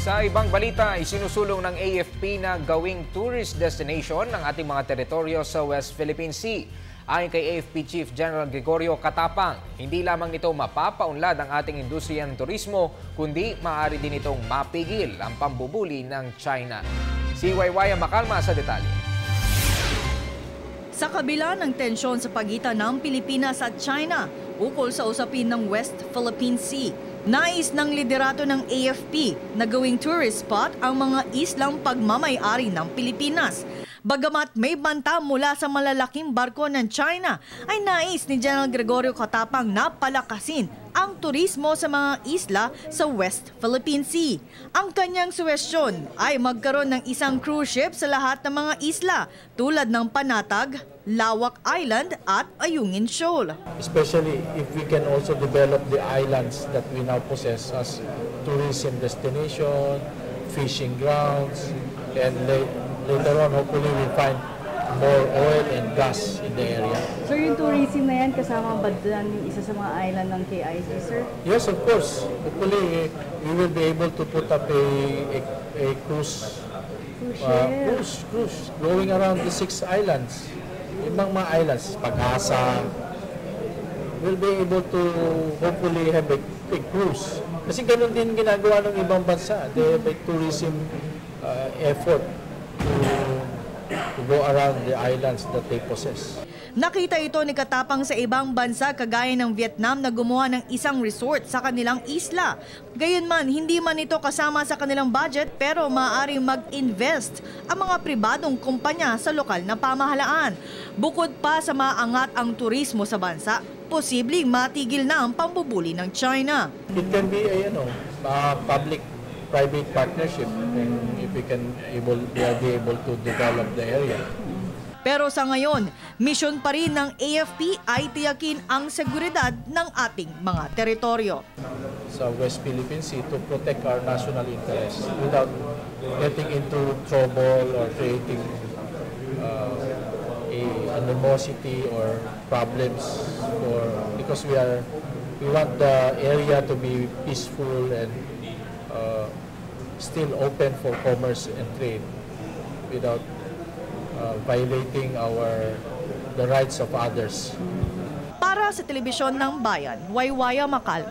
Sa ibang balita, isinusulong ng AFP na gawing tourist destination ng ating mga teritoryo sa West Philippine Sea. Ayon kay AFP Chief General Gregorio Catapang, hindi lamang nito mapapaunlad ang ating industriya ng turismo, kundi maaari din itong mapigil ang pambubuli ng China. Si Waywaya Makalma sa detalye. Sa kabila ng tensyon sa pagitan ng Pilipinas at China ukol sa usapin ng West Philippine Sea, nais ng liderato ng AFP na gawing tourist spot ang mga islang pagmamay-ari ng Pilipinas. Bagamat may banta mula sa malalaking barko ng China, ay nais ni General Gregorio Catapang na palakasin ang turismo sa mga isla sa West Philippine Sea. Ang kanyang suwestyon ay magkaroon ng isang cruise ship sa lahat ng mga isla tulad ng Panatag, Lawak Island at Ayungin Shoal. Especially if we can also develop the islands that we now possess as tourism destination, fishing grounds, and later on hopefully we find more oil and gas in the area. So yung tourism na yan, kasama ba dyan yung isa sa mga island ng KIC, sir? Yes, of course. Hopefully we will be able to put up a cruise going around the 6 islands. Ibang mga islands, Pag-asa, we'll be able to hopefully have a cruise. Kasi ganun din ginagawa ng ibang bansa. They have a tourism effort to go around the islands that they possess. Nakita ito ni Catapang sa ibang bansa kagaya ng Vietnam na gumawa ng isang resort sa kanilang isla. Gayunman, hindi man ito kasama sa kanilang budget pero maaaring mag-invest ang mga pribadong kumpanya sa lokal na pamahalaan. Bukod pa sa maangat ang turismo sa bansa, posibleng matigil na ang pambubuli ng China. It can be a public-private partnership and if we are able to develop the area. Pero sa ngayon, misyon pa rin ng AFP ay tiyakin ang seguridad ng ating mga teritoryo. Sa West Philippine Sea to protect our national interests without getting into trouble or creating animosity or problems because we want the area to be peaceful and still open for commerce and trade without violating the rights of others. Para sa Telebisyon ng Bayan, Waywaya Makalma.